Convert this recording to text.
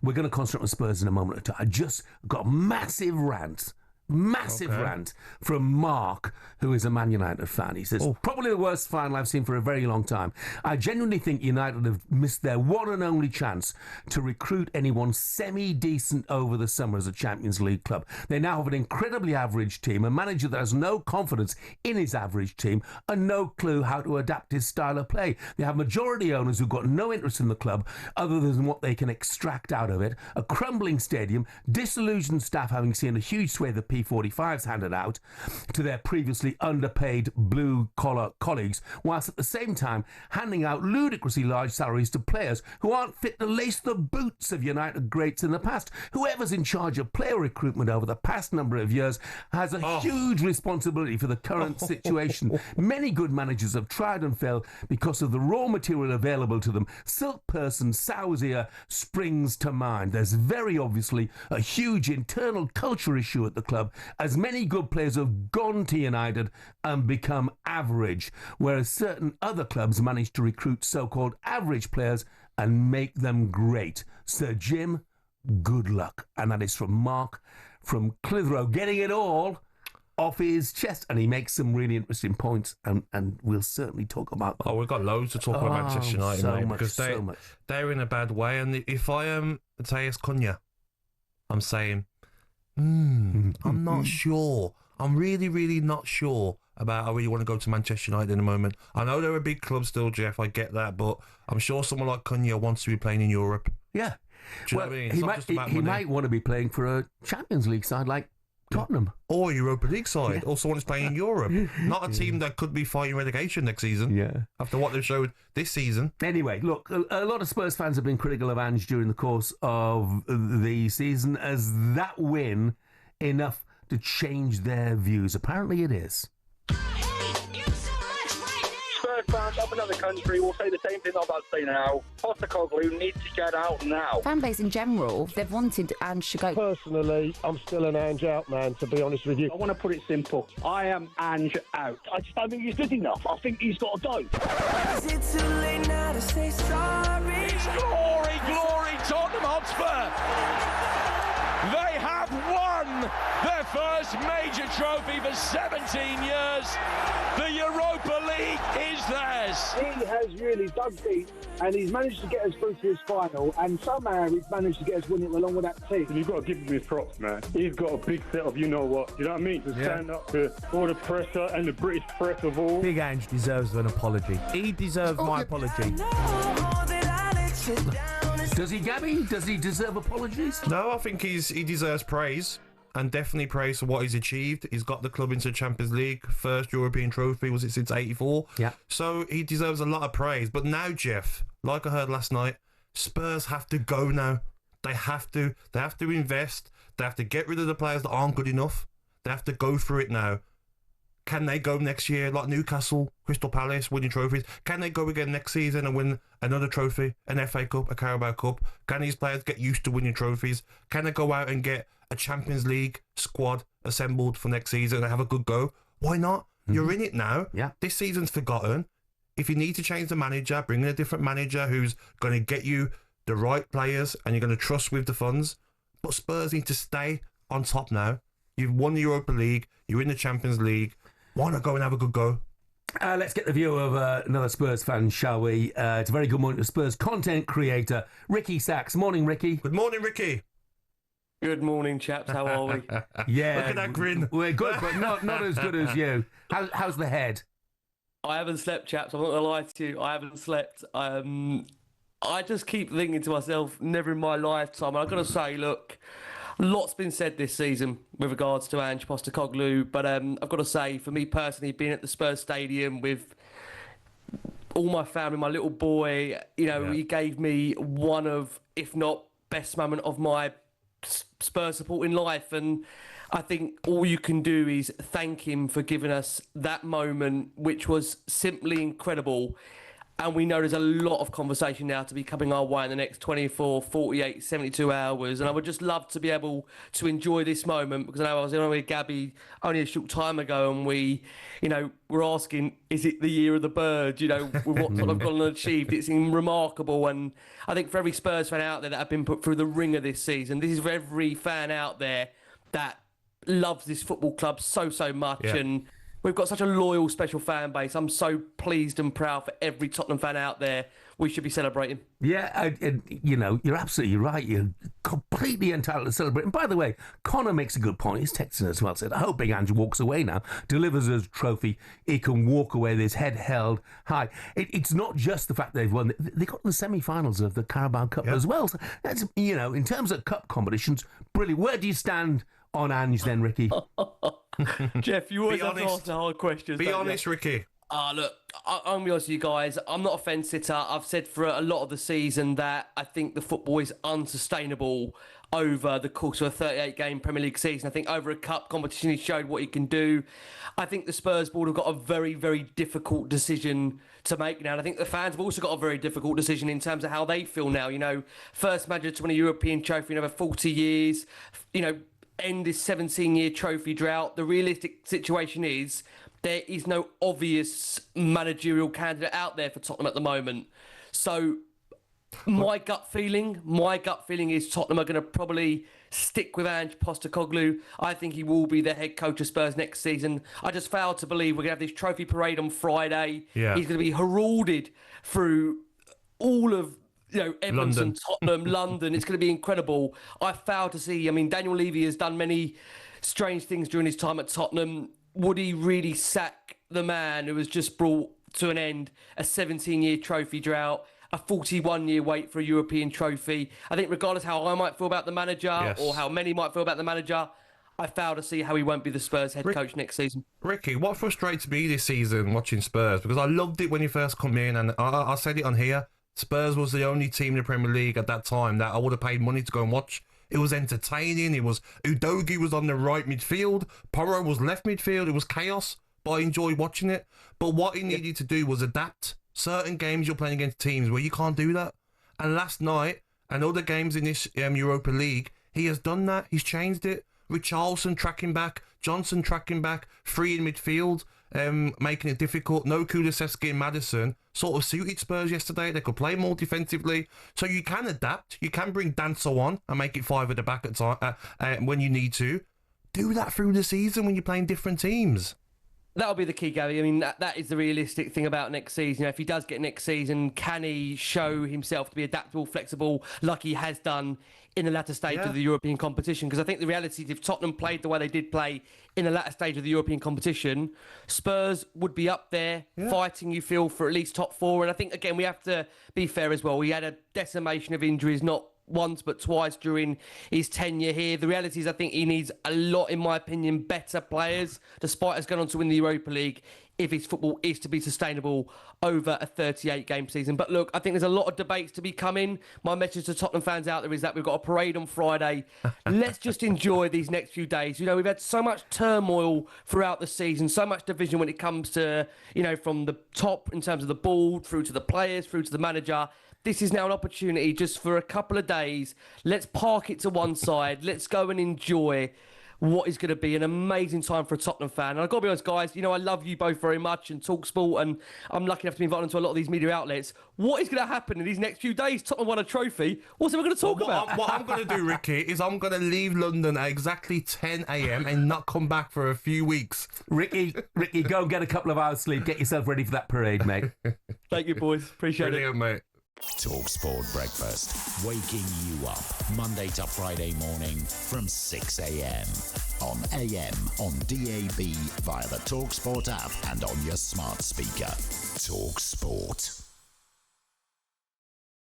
We're going to concentrate on Spurs in a moment or two. I just got a massive rant from Mark, who is a Man United fan. He says, probably the worst final I've seen for a very long time. I genuinely think United have missed their one and only chance to recruit anyone semi-decent over the summer as a Champions League club. They now have an incredibly average team, a manager that has no confidence in his average team and no clue how to adapt his style of play. They have majority owners who've got no interest in the club other than what they can extract out of it, a crumbling stadium, disillusioned staff having seen a huge swathe of P45s handed out to their previously underpaid blue-collar colleagues, whilst at the same time handing out ludicrously large salaries to players who aren't fit to lace the boots of United greats in the past. Whoever's in charge of player recruitment over the past number of years has a huge responsibility for the current situation. Many good managers have tried and failed because of the raw material available to them. Silk Person, Sow's Ear springs to mind. There's very obviously a huge internal culture issue at the club, as many good players have gone to United and become average, whereas certain other clubs manage to recruit so-called average players and make them great. Sir Jim, good luck. And that is from Mark from Clitheroe, getting it all off his chest, and he makes some really interesting points, and we'll certainly talk about them. We've got loads to talk about Manchester United, mate, because they're in a bad way, and if I say it's Cunha, I'm saying I'm not sure. I'm really, really not sure about I really want to go to Manchester United in a moment. I know they're a big club still, Jeff, I get that, but I'm sure someone like Cunha wants to be playing in Europe. Yeah. Do you know what I mean? He might want to be playing for a Champions League side like Tottenham. Or Europa League side, or someone who's playing in Europe. Not a team that could be fighting relegation next season, after what they've showed this season. Anyway, look, a lot of Spurs fans have been critical of Ange during the course of the season. As that win enough to change their views? Apparently it is. Spurs fans up another country will say the same thing I'm about to say now. Postecoglou needs to get out now. Fan base in general, they've wanted Ange to go. Personally, I'm still an Ange out man, to be honest with you. I want to put it simple. I am Ange out. I just don't think he's good enough. I think he's got to go. Is it too late now to say sorry? It's glory, glory, Tottenham Hotspur. They have won their first major trophy for 17 years. The Europa League is theirs. He has really dug deep, and he's managed to get us through to his final, and somehow he's managed to get us winning along with that team. You've got to give him his props, man. He's got a big set of you-know-what. You know what I mean? To stand up to all the pressure and the British press of all. Big Ange deserves an apology. He deserves my apology. Does he, Gabby? Does he deserve apologies? No, I think he deserves praise, and definitely praise for what he's achieved. He's got the club into the Champions League, first European trophy, was it since '84? Yeah. So he deserves a lot of praise. But now, Jeff, like I heard last night, Spurs have to go now. They have to invest. They have to get rid of the players that aren't good enough. They have to go through it now. Can they go next year like Newcastle, Crystal Palace, winning trophies? Can they go again next season and win another trophy, an FA Cup, a Carabao Cup? Can these players get used to winning trophies? Can they go out and get a Champions League squad assembled for next season and have a good go? Why not? Mm-hmm. You're in it now. Yeah. This season's forgotten. If you need to change the manager, bring in a different manager who's going to get you the right players and you're going to trust with the funds. But Spurs need to stay on top now. You've won the Europa League. You're in the Champions League. Why not go and have a good go? Let's get the view of another Spurs fan, shall we? It's a very good morning to Spurs content creator, Ricky Sachs. Morning, Ricky. Good morning, Ricky. Good morning, chaps. How are we? Yeah. Look at that grin. We're good, but not as good as you. How's the head? I haven't slept, chaps. I'm not going to lie to you. I haven't slept. I just keep thinking to myself, never in my lifetime. I've got to say, look, lots been said this season with regards to Ange Postecoglou, but I've got to say, for me personally, being at the Spurs Stadium with all my family, my little boy, he gave me one of, if not best moment of my Spurs support in life, and I think all you can do is thank him for giving us that moment, which was simply incredible. And we know there's a lot of conversation now to be coming our way in the next 24, 48, 72 hours. And I would just love to be able to enjoy this moment, because I know I was on with Gabby only a short time ago, and we, were asking, is it the year of the bird? With what Tottenham have gone and achieved, it's remarkable. And I think for every Spurs fan out there that have been put through the ringer this season, this is for every fan out there that loves this football club so much. Yeah. And we've got such a loyal, special fan base. I'm so pleased and proud for every Tottenham fan out there. We should be celebrating. Yeah, you're absolutely right. You're completely entitled to celebrate. And by the way, Connor makes a good point. He's texting as well. Said, I hope Big Ange walks away now, delivers us a trophy. He can walk away with his head held high. It's not just the fact they've won. They got to the semi-finals of the Carabao Cup as well. So that's, in terms of cup competitions, brilliant. Where do you stand on Ange then, Ricky? Jeff, you always have to ask the hard questions. Be honest, Ricky. Look, I'm going to be honest with you guys. I'm not a fence sitter. I've said for a lot of the season that I think the football is unsustainable over the course of a 38-game Premier League season. I think over a cup competition, he showed what he can do. I think the Spurs board have got a very, very difficult decision to make now. And I think the fans have also got a very difficult decision in terms of how they feel now. First manager to win a European trophy in over 40 years. End this 17-year trophy drought. The realistic situation is there is no obvious managerial candidate out there for Tottenham at the moment. So my gut feeling is Tottenham are going to probably stick with Ange Postecoglou. I think he will be the head coach of Spurs next season. I just fail to believe we're going to have this trophy parade on Friday. Yeah. He's going to be heralded through all of Everton, Tottenham, London. It's going to be incredible. I fail to see. Daniel Levy has done many strange things during his time at Tottenham. Would he really sack the man who has just brought to an end a 17-year trophy drought, a 41-year wait for a European trophy? I think regardless how I might feel about the manager or how many might feel about the manager, I fail to see how he won't be the Spurs head coach next season. Ricky, what frustrates me this season watching Spurs, because I loved it when he first come in, and I said it on here, Spurs was the only team in the Premier League at that time that I would have paid money to go and watch. It was entertaining. It was Udogie was on the right midfield. Porro was left midfield. It was chaos, but I enjoyed watching it. But what he needed to do was adapt. Certain games you're playing against teams where you can't do that. And last night, and other games in this Europa League, he has done that. He's changed it. Richarlison tracking back. Johnson tracking back. Free in midfield. Making it difficult. No Kulusevski and Maddison sort of suited Spurs yesterday. They could play more defensively. So you can adapt. You can bring Danso on and make it 5 at the back at time when you need to. Do that through the season when you're playing different teams. That'll be the key, Gabby. That is the realistic thing about next season. If he does get next season, can he show himself to be adaptable, flexible, like he has done in the latter stage of the European competition? Because I think the reality is if Tottenham played the way they did play in the latter stage of the European competition, Spurs would be up there fighting, you feel, for at least top 4. And I think, again, we have to be fair as well. We had a decimation of injuries, not once but twice during his tenure here. The reality is I think he needs a lot, in my opinion, better players, despite us going on to win the Europa League, if his football is to be sustainable over a 38-game season. But look, I think there's a lot of debates to be coming. My message to Tottenham fans out there is that we've got a parade on Friday. Let's just enjoy these next few days. We've had so much turmoil throughout the season, so much division when it comes to, from the top in terms of the board, through to the players, through to the manager. This is now an opportunity just for a couple of days. Let's park it to one side. Let's go and enjoy what is going to be an amazing time for a Tottenham fan. And I've got to be honest, guys, I love you both very much and talkSPORT, and I'm lucky enough to be invited into a lot of these media outlets. What is going to happen in these next few days? Tottenham won a trophy. What's we going to talk about? What I'm going to do, Ricky, is I'm going to leave London at exactly 10 a.m. and not come back for a few weeks. Ricky, go and get a couple of hours sleep. Get yourself ready for that parade, mate. Thank you, boys. Appreciate it. Mate. talkSPORT Breakfast, waking you up Monday to Friday morning from 6 a.m. on AM, on DAB, via the talkSPORT app and on your smart speaker. talkSPORT.